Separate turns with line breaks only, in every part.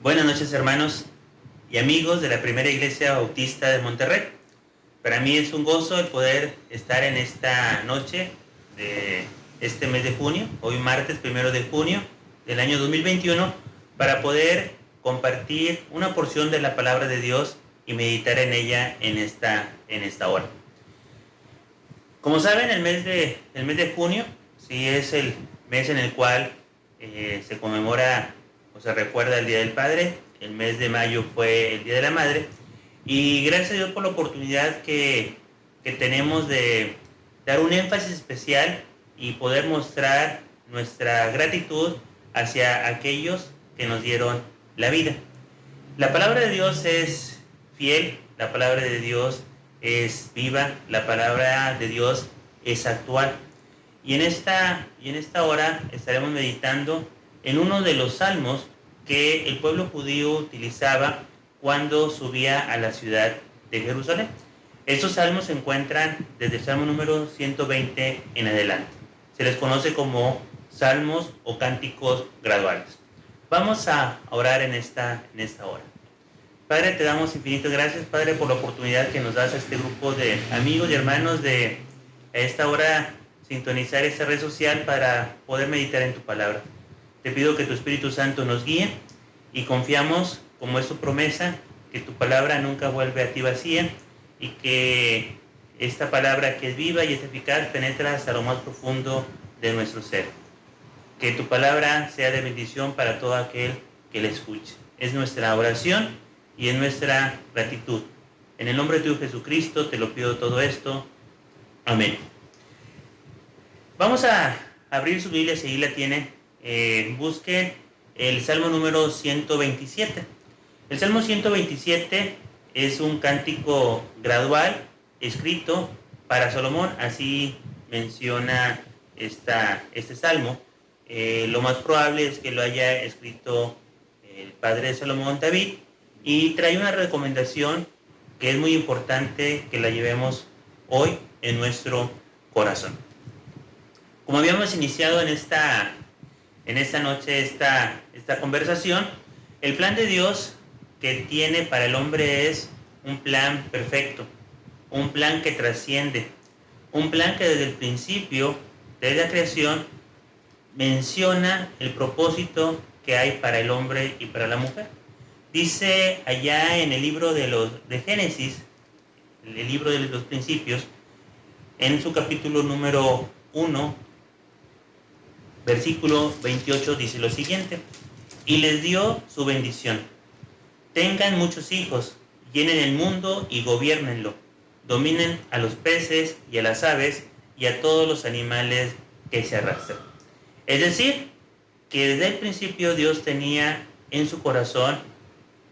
Buenas noches, hermanos y amigos de la Primera Iglesia Bautista de Monterrey. Para mí es un gozo el poder estar en esta noche de este mes de junio, hoy martes 1 de junio del año 2021, para poder compartir una porción de la palabra de Dios y meditar en ella en esta hora. Como saben, el mes de junio sí es el mes en el cual se conmemora o se recuerda el Día del Padre. El mes de mayo fue el Día de la Madre. Y gracias a Dios por la oportunidad que tenemos de dar un énfasis especial y poder mostrar nuestra gratitud hacia aquellos que nos dieron la vida. La palabra de Dios es fiel, la palabra de Dios es viva, la palabra de Dios es actual. Y en esta hora estaremos meditando en uno de los salmos que el pueblo judío utilizaba cuando subía a la ciudad de Jerusalén. Estos salmos se encuentran desde el salmo número 120 en adelante. Se les conoce como salmos o cánticos graduales. Vamos a orar en esta hora. Padre, te damos infinitas gracias, Padre, por la oportunidad que nos das a este grupo de amigos y hermanos de a esta hora sintonizar esta red social para poder meditar en tu palabra. Te pido que tu Espíritu Santo nos guíe y confiamos, como es tu promesa, que tu palabra nunca vuelve a ti vacía y que esta palabra que es viva y es eficaz penetra hasta lo más profundo de nuestro ser. Que tu palabra sea de bendición para todo aquel que la escuche. Es nuestra oración y es nuestra gratitud. En el nombre de tu Jesucristo te lo pido todo esto. Amén. Vamos a abrir su Biblia, si ahí la tienen. Busquen el Salmo número 127. El Salmo 127 es un cántico gradual escrito para Salomón, así menciona este salmo. Lo más probable es que lo haya escrito el padre de Salomón, David, y trae una recomendación que es muy importante que la llevemos hoy en nuestro corazón. Como habíamos iniciado en esta noche esta conversación, el plan de Dios que tiene para el hombre es un plan perfecto, un plan que trasciende, un plan que desde el principio, desde la creación, menciona el propósito que hay para el hombre y para la mujer. Dice allá en el libro de Génesis, el libro de los principios, en su capítulo número 1, versículo 28, dice lo siguiente: y les dio su bendición. Tengan muchos hijos, llenen el mundo y gobiernenlo. Dominen a los peces y a las aves y a todos los animales que se arrastran. Es decir, que desde el principio Dios tenía en su corazón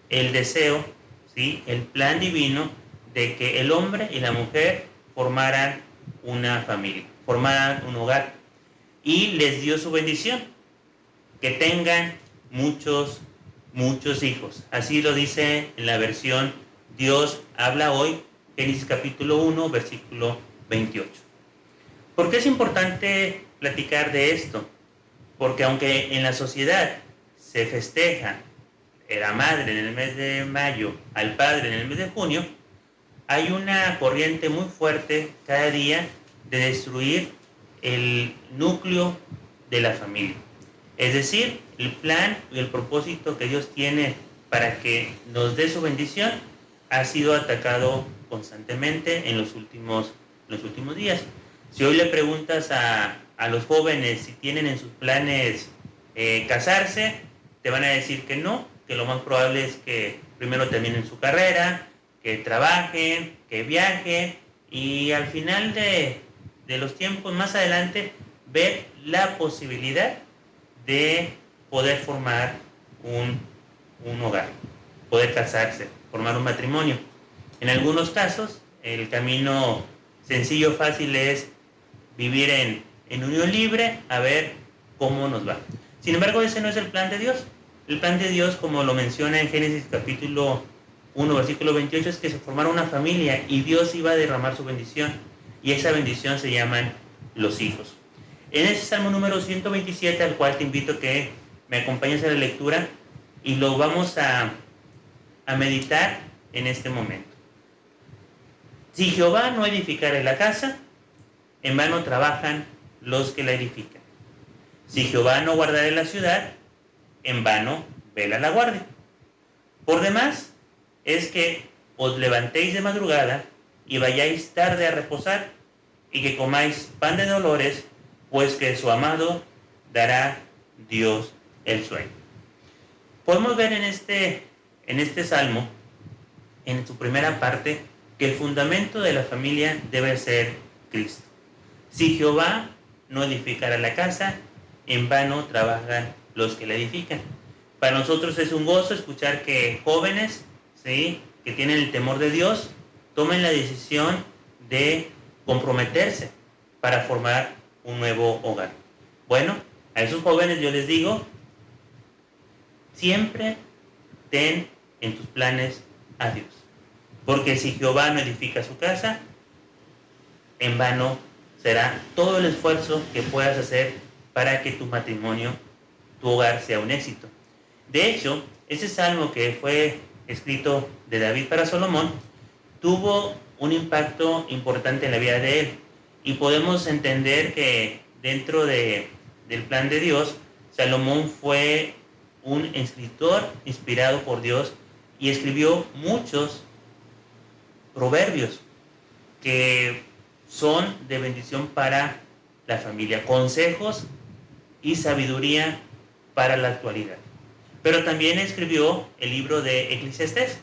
el deseo, ¿sí?, el plan divino de que el hombre y la mujer formaran una familia, formaran un hogar. Y les dio su bendición, que tengan muchos hijos. Así lo dice en la versión Dios habla hoy, Génesis capítulo 1, versículo 28. ¿Por qué es importante platicar de esto? Porque aunque en la sociedad se festeja la madre en el mes de mayo, al padre en el mes de junio, hay una corriente muy fuerte cada día de destruir el núcleo de la familia. Es decir, el plan y el propósito que Dios tiene para que nos dé su bendición ha sido atacado constantemente en los últimos días. Si hoy le preguntas a los jóvenes si tienen en sus planes casarse, te van a decir que no, que lo más probable es que primero terminen su carrera, que trabajen, que viajen y al final de los tiempos, más adelante, ver la posibilidad de poder formar un hogar, poder casarse, formar un matrimonio. En algunos casos, el camino sencillo, fácil es vivir en unión libre, a ver cómo nos va. Sin embargo, ese no es el plan de Dios. El plan de Dios, como lo menciona en Génesis capítulo 1, versículo 28, es que se formara una familia y Dios iba a derramar su bendición. Y esa bendición se llaman los hijos. En ese Salmo número 127, al cual te invito a que me acompañes a la lectura, y lo vamos a meditar en este momento. Si Jehová no edificare la casa, en vano trabajan los que la edifican. Si Jehová no guardare la ciudad, en vano vela la guardia. Por demás, es que os levantéis de madrugada y vayáis tarde a reposar, y que comáis pan de dolores, pues que su amado dará Dios el sueño. Podemos ver en este salmo, en su primera parte, que el fundamento de la familia debe ser Cristo. Si Jehová no edificara la casa, en vano trabajan los que la edifican. Para nosotros es un gozo escuchar que jóvenes, ¿sí?, que tienen el temor de Dios, tomen la decisión de comprometerse para formar un nuevo hogar. Bueno, a esos jóvenes yo les digo, siempre ten en tus planes a Dios. Porque si Jehová no edifica su casa, en vano será todo el esfuerzo que puedas hacer para que tu matrimonio, tu hogar sea un éxito. De hecho, ese salmo que fue escrito de David para Salomón tuvo un impacto importante en la vida de él. Y podemos entender que dentro del plan de Dios, Salomón fue un escritor inspirado por Dios y escribió muchos proverbios que son de bendición para la familia, consejos y sabiduría para la actualidad. Pero también escribió el libro de Eclesiastés.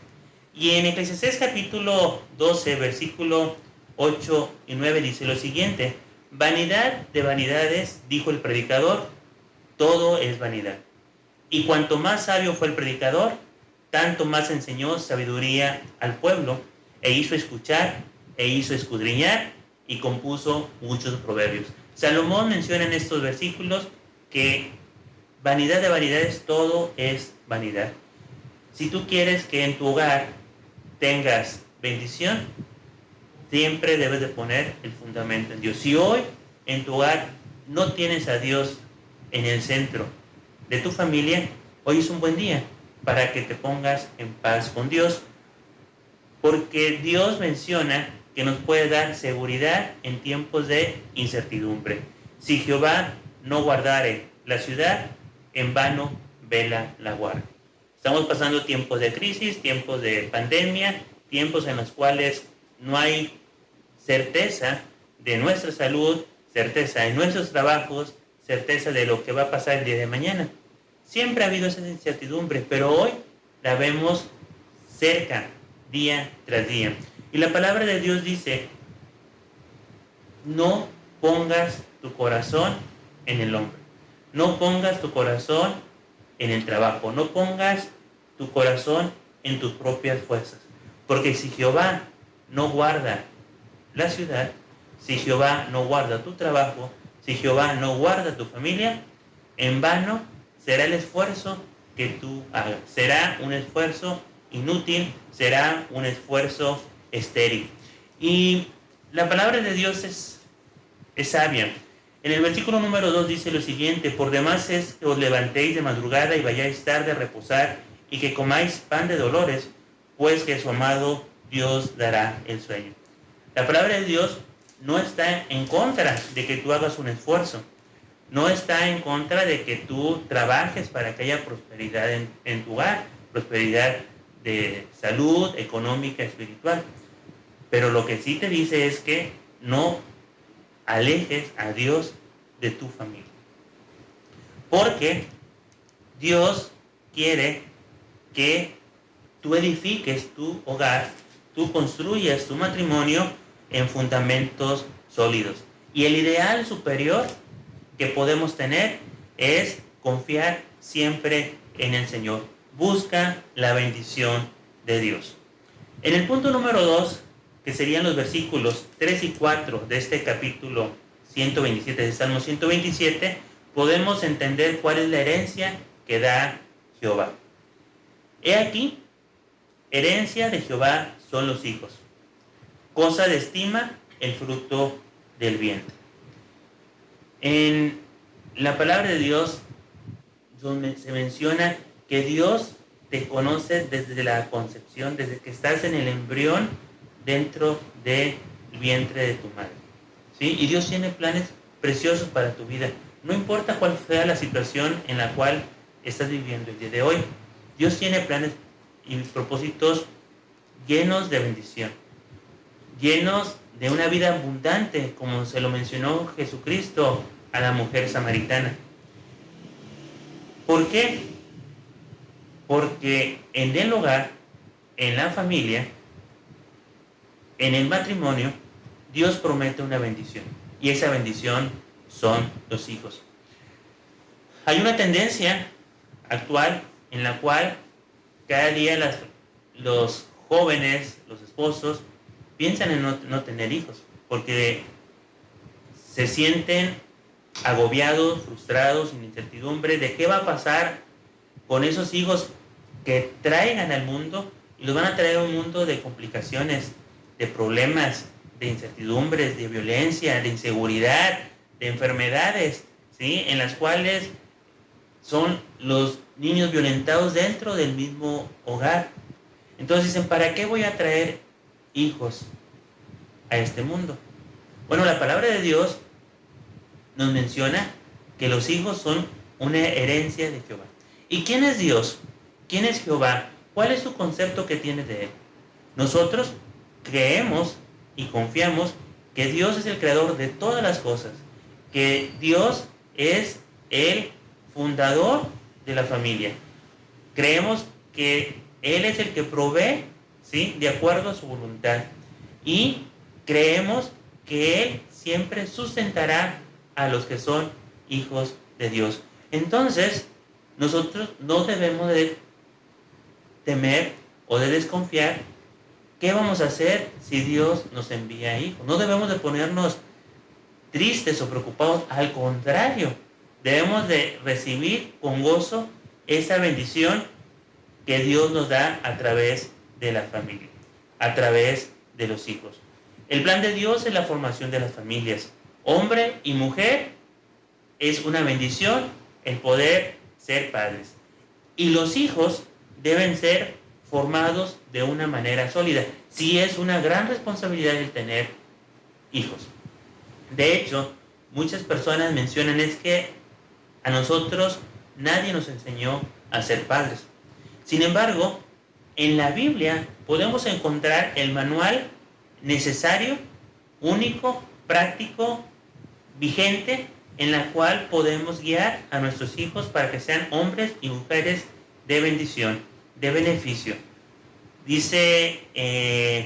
Y en Eclesiastés capítulo 12, versículo 8 y 9 dice lo siguiente: vanidad de vanidades, dijo el predicador, todo es vanidad. Y cuanto más sabio fue el predicador, tanto más enseñó sabiduría al pueblo, e hizo escuchar, e hizo escudriñar, y compuso muchos proverbios. Salomón menciona en estos versículos que vanidad de vanidades, todo es vanidad. Si tú quieres que en tu hogar tengas bendición, siempre debes de poner el fundamento en Dios. Si hoy en tu hogar no tienes a Dios en el centro de tu familia, hoy es un buen día para que te pongas en paz con Dios, porque Dios menciona que nos puede dar seguridad en tiempos de incertidumbre. Si Jehová no guardare la ciudad, en vano vela la guardia. Estamos pasando tiempos de crisis, tiempos de pandemia, tiempos en los cuales no hay certeza de nuestra salud, certeza de nuestros trabajos, certeza de lo que va a pasar el día de mañana. Siempre ha habido esa incertidumbre, pero hoy la vemos cerca, día tras día. Y la palabra de Dios dice, no pongas tu corazón en el hombre, no pongas tu corazón en el trabajo, no pongas tu corazón en tus propias fuerzas, porque si Jehová no guarda la ciudad, si Jehová no guarda tu trabajo, si Jehová no guarda tu familia, en vano será el esfuerzo que tú hagas. Será un esfuerzo inútil, será un esfuerzo estéril. Y la palabra de Dios es sabia. En el versículo número 2 dice lo siguiente: por demás es que os levantéis de madrugada y vayáis tarde a reposar, y que comáis pan de dolores, pues que su amado Dios dará el sueño. La palabra de Dios no está en contra de que tú hagas un esfuerzo, no está en contra de que tú trabajes para que haya prosperidad en tu hogar, prosperidad de salud, económica, espiritual. Pero lo que sí te dice es que no alejes a Dios de tu familia. Porque Dios quiere que tú edifiques tu hogar, tú construyas tu matrimonio en fundamentos sólidos. Y el ideal superior que podemos tener es confiar siempre en el Señor. Busca la bendición de Dios. En el punto número 2, que serían los versículos 3 y 4 de este capítulo 127 de Salmo 127, podemos entender cuál es la herencia que da Jehová. He aquí, herencia de Jehová son los hijos, cosa de estima el fruto del vientre. En la palabra de Dios, donde se menciona que que Dios te conoce desde la concepción, desde que estás en el embrión dentro del vientre de tu madre, ¿sí? Y Dios tiene planes preciosos para tu vida. No importa cuál sea la situación en la cual estás viviendo el día de hoy, Dios tiene planes y propósitos llenos de bendición, llenos de una vida abundante, como se lo mencionó Jesucristo a la mujer samaritana. ¿Por qué? Porque en el hogar, en la familia, en el matrimonio, Dios promete una bendición. Y esa bendición son los hijos. Hay una tendencia actual en la cual cada día los jóvenes, los esposos, piensan en no tener hijos, porque se sienten agobiados, frustrados, sin incertidumbre de qué va a pasar con esos hijos que traigan al mundo, y los van a traer a un mundo de complicaciones, de problemas, de incertidumbres, de violencia, de inseguridad, de enfermedades, ¿sí? En las cuales son los niños violentados dentro del mismo hogar. Entonces dicen, ¿para qué voy a traer hijos a este mundo? Bueno, la palabra de Dios nos menciona que los hijos son una herencia de Jehová. ¿Y quién es Dios? ¿Quién es Jehová? ¿Cuál es su concepto que tiene de él? Nosotros creemos y confiamos que Dios es el creador de todas las cosas, que Dios es el fundador de la familia. Creemos que Él es el que provee, ¿sí?, de acuerdo a su voluntad. Y creemos que Él siempre sustentará a los que son hijos de Dios. Entonces, nosotros no debemos de temer o de desconfiar. ¿Qué vamos a hacer si Dios nos envía hijos? No debemos de ponernos tristes o preocupados, al contrario, debemos de recibir con gozo esa bendición que Dios nos da a través de la familia, a través de los hijos. El plan de Dios es la formación de las familias. Hombre y mujer, es una bendición el poder ser padres. Y los hijos deben ser formados de una manera sólida. Sí, es una gran responsabilidad el tener hijos. De hecho, muchas personas mencionan es que a nosotros nadie nos enseñó a ser padres. Sin embargo, en la Biblia podemos encontrar el manual necesario, único, práctico, vigente, en la cual podemos guiar a nuestros hijos para que sean hombres y mujeres de bendición, de beneficio. Dice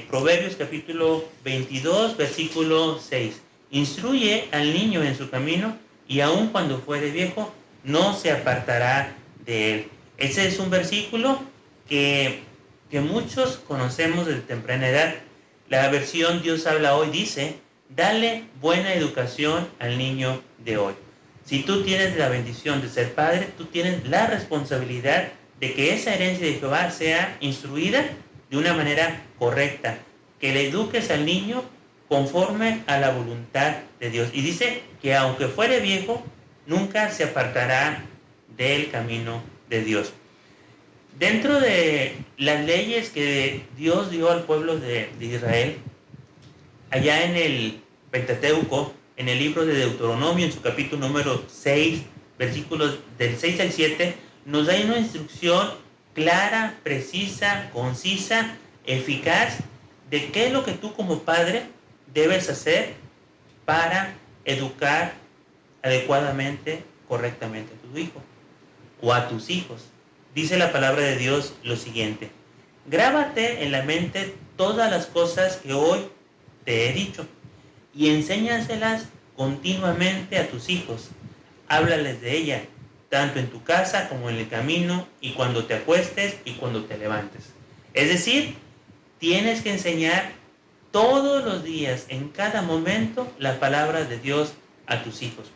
Proverbios capítulo 22, versículo 6. Instruye al niño en su camino, y aun cuando fuere viejo, no se apartará de él. Ese es un versículo que muchos conocemos desde temprana edad. La versión Dios habla hoy dice, dale buena educación al niño de hoy. Si tú tienes la bendición de ser padre, tú tienes la responsabilidad de que esa herencia de Jehová sea instruida de una manera correcta, que le eduques al niño conforme a la voluntad de Dios. Y dice que aunque fuere viejo, nunca se apartará del camino de Dios. Dentro de las leyes que Dios dio al pueblo de Israel, allá en el Pentateuco, en el libro de Deuteronomio, en su capítulo número 6, versículos del 6 al 7, nos da una instrucción clara, precisa, concisa, eficaz, de qué es lo que tú como padre debes hacer para educar adecuadamente, correctamente a tu hijo o a tus hijos. Dice la palabra de Dios lo siguiente: grábate en la mente todas las cosas que hoy te he dicho y enséñaselas continuamente a tus hijos. Háblales de ella, tanto en tu casa como en el camino, y cuando te acuestes y cuando te levantes. Es decir, tienes que enseñar todos los días, en cada momento, la palabra de Dios a tus hijos.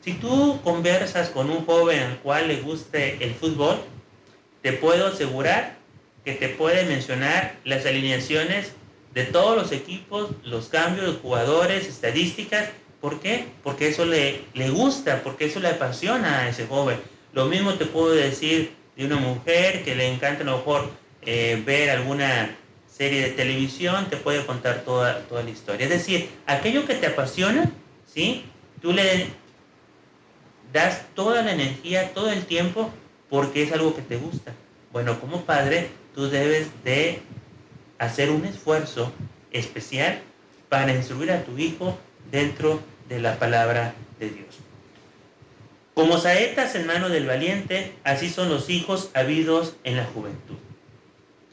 Si tú conversas con un joven al cual le guste el fútbol, te puedo asegurar que te puede mencionar las alineaciones de todos los equipos, los cambios, los jugadores, estadísticas. ¿Por qué? Porque eso le gusta, porque eso le apasiona a ese joven. Lo mismo te puedo decir de una mujer que le encanta a lo mejor ver alguna serie de televisión, te puede contar toda la historia. Es decir, aquello que te apasiona, ¿sí? Tú le das toda la energía, todo el tiempo, porque es algo que te gusta. Bueno, como padre, tú debes de hacer un esfuerzo especial para instruir a tu hijo dentro de la palabra de Dios. Como saetas en mano del valiente, así son los hijos habidos en la juventud.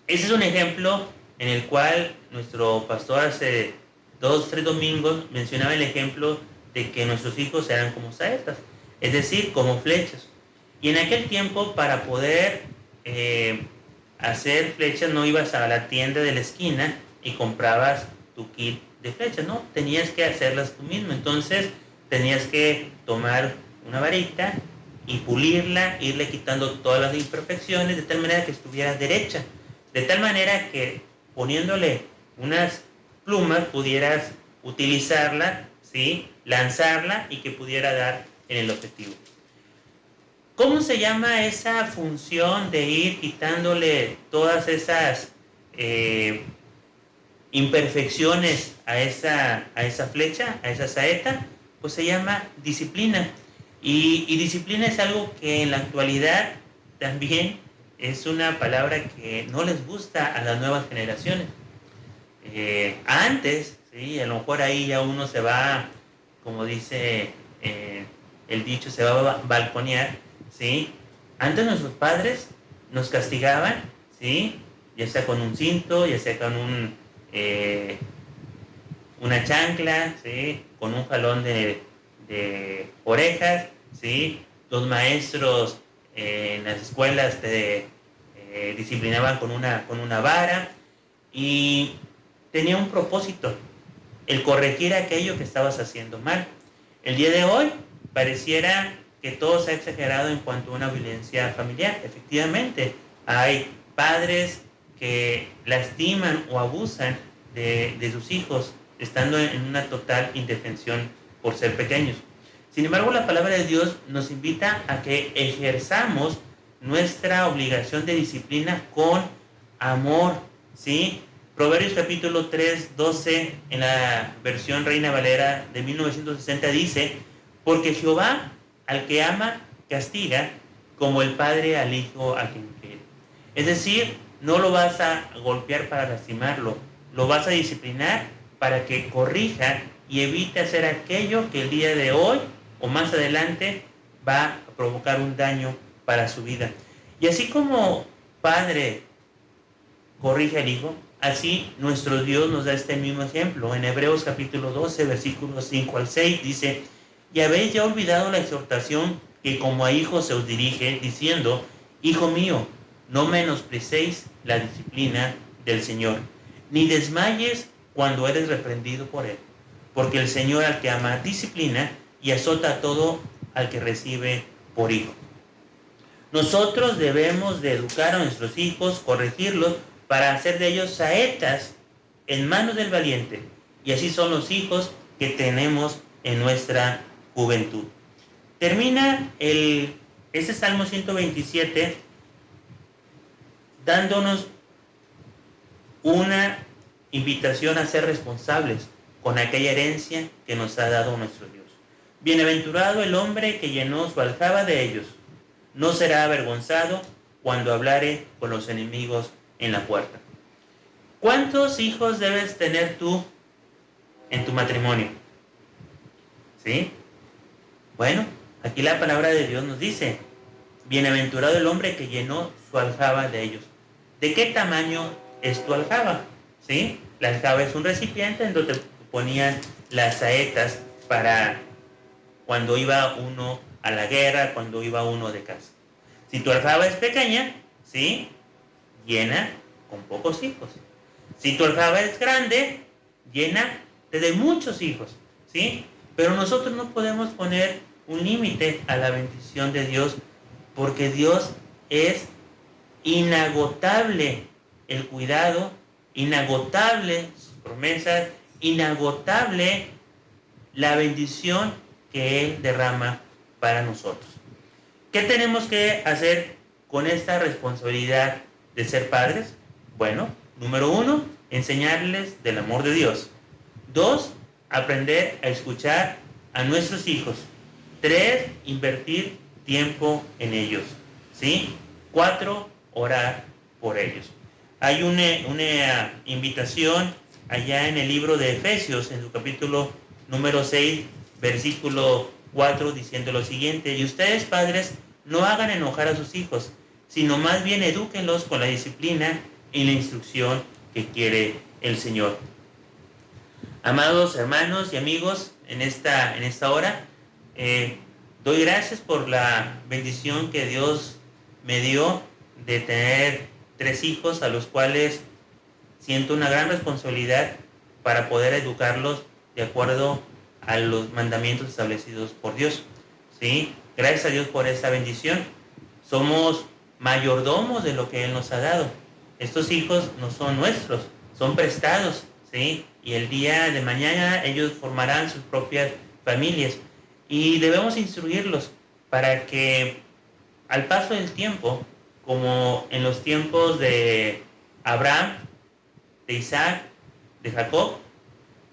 Ese es un ejemplo en el cual nuestro pastor hace 2-3 domingos mencionaba el ejemplo de que nuestros hijos eran como saetas, es decir, como flechas. Y en aquel tiempo, para poder hacer flechas, no ibas a la tienda de la esquina y comprabas tu kit de flechas, no, tenías que hacerlas tú mismo. Entonces tenías que tomar una varita y pulirla, irle quitando todas las imperfecciones de tal manera que estuviera derecha, de tal manera que poniéndole unas plumas pudieras utilizarla, ¿sí? Lanzarla y que pudiera dar en el objetivo. ¿Cómo se llama esa función de ir quitándole todas esas imperfecciones a esa flecha, a esa saeta? Pues se llama disciplina. Y disciplina es algo que en la actualidad también es una palabra que no les gusta a las nuevas generaciones. Antes, ¿sí? A lo mejor ahí ya uno se va, como dice el dicho, se va a balconear, ¿sí? Antes nuestros padres nos castigaban, ¿sí? Ya sea con un cinto, ya sea con una chancla, ¿sí? Con un jalón de orejas, ¿sí? Los maestros en las escuelas te disciplinaban con una vara y tenía un propósito, el corregir aquello que estabas haciendo mal. El día de hoy pareciera que todo se ha exagerado en cuanto a una violencia familiar. Efectivamente, hay padres que lastiman o abusan de sus hijos, estando en una total indefensión por ser pequeños. Sin embargo, la palabra de Dios nos invita a que ejerzamos nuestra obligación de disciplina con amor, ¿sí? Proverbios capítulo 3, 12, en la versión Reina Valera de 1960 dice: porque Jehová al que ama castiga, como el padre al hijo a quien quiere. Es decir, no lo vas a golpear para lastimarlo, lo vas a disciplinar para que corrija y evite hacer aquello que el día de hoy o más adelante va a provocar un daño para su vida. Y así como padre corrige al hijo, así nuestro Dios nos da este mismo ejemplo. En Hebreos capítulo 12, versículos 5 al 6 dice: y habéis ya olvidado la exhortación que como a hijos se os dirige, diciendo: hijo mío, no menosprecéis la disciplina del Señor, ni desmayes cuando eres reprendido por él, porque el Señor al que ama disciplina y azota a todo al que recibe por hijo. Nosotros debemos de educar a nuestros hijos, corregirlos, para hacer de ellos saetas en manos del valiente. Y así son los hijos que tenemos en nuestra juventud. Termina este Salmo 127 dándonos una invitación a ser responsables con aquella herencia que nos ha dado nuestro Dios. Bienaventurado el hombre que llenó su aljaba de ellos, no será avergonzado cuando hablare con los enemigos en la puerta. ¿Cuántos hijos debes tener tú en tu matrimonio? ¿Sí? Bueno, aquí la palabra de Dios nos dice: bienaventurado el hombre que llenó su aljaba de ellos. ¿De qué tamaño es tu aljaba? ¿Sí? La aljaba es un recipiente en donde ponían las saetas para cuando iba uno a la guerra, cuando iba uno de casa. Si tu aljaba es pequeña, ¿sí? Llena con pocos hijos. Si tu aljaba es grande, llena de muchos hijos, ¿sí? Pero nosotros no podemos poner un límite a la bendición de Dios, porque Dios es inagotable el cuidado, inagotable sus promesas, inagotable la bendición que Él derrama para nosotros. ¿Qué tenemos que hacer con esta responsabilidad de ser padres? Bueno, número 1, enseñarles del amor de Dios. 2, aprender a escuchar a nuestros hijos. 3, invertir tiempo en ellos. ¿Sí? 4, orar por ellos. Hay una invitación allá en el libro de Efesios, en su capítulo número 6, versículo 4, diciendo lo siguiente: y ustedes, padres, no hagan enojar a sus hijos, sino más bien edúquenlos con la disciplina y la instrucción que quiere el Señor. Amados hermanos y amigos, en esta hora, doy gracias por la bendición que Dios me dio de tener 3 hijos, a los cuales siento una gran responsabilidad para poder educarlos de acuerdo a los mandamientos establecidos por Dios. ¿Sí? Gracias a Dios por esta bendición. Somos mayordomos de lo que Él nos ha dado. Estos hijos no son nuestros, son prestados, ¿sí? Y el día de mañana ellos formarán sus propias familias. Y debemos instruirlos para que al paso del tiempo, como en los tiempos de Abraham, de Isaac, de Jacob,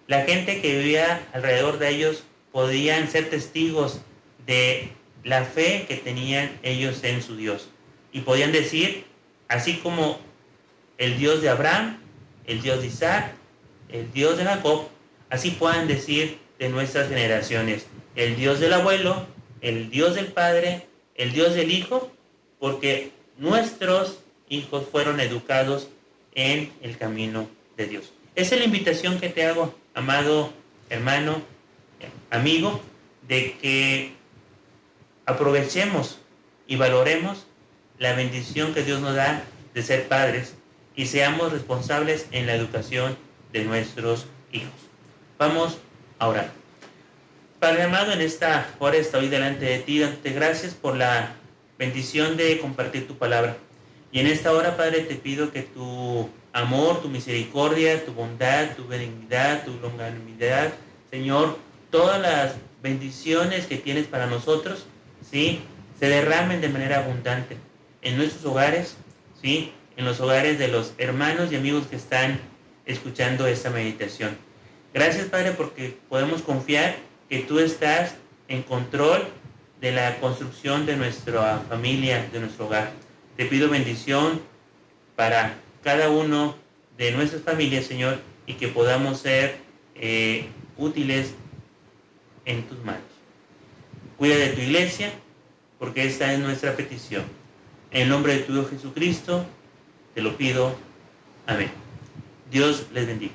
la gente que vivía alrededor de ellos podían ser testigos de la fe que tenían ellos en su Dios. Y podían decir, así como el Dios de Abraham, el Dios de Isaac, el Dios de Jacob, así puedan decir de nuestras generaciones, el Dios del abuelo, el Dios del padre, el Dios del hijo, porque nuestros hijos fueron educados en el camino de Dios. Esa es la invitación que te hago, amado hermano, amigo, de que aprovechemos y valoremos la bendición que Dios nos da de ser padres y seamos responsables en la educación de nuestros hijos. Vamos a orar. Padre amado, en esta hora estoy delante de ti, dándote gracias por la bendición de compartir tu palabra. Y en esta hora, Padre, te pido que tu amor, tu misericordia, tu bondad, tu benignidad, tu longanimidad, Señor, todas las bendiciones que tienes para nosotros, ¿sí?, se derramen de manera abundante en nuestros hogares, ¿sí?, en los hogares de los hermanos y amigos que están escuchando esta meditación. Gracias, Padre, porque podemos confiar que tú estás en control de la construcción de nuestra familia, de nuestro hogar. Te pido bendición para cada uno de nuestras familias, Señor, y que podamos ser útiles en tus manos. Cuida de tu iglesia, porque esta es nuestra petición. En el nombre de tu Hijo Jesucristo, te lo pido. Amén. Dios les bendiga.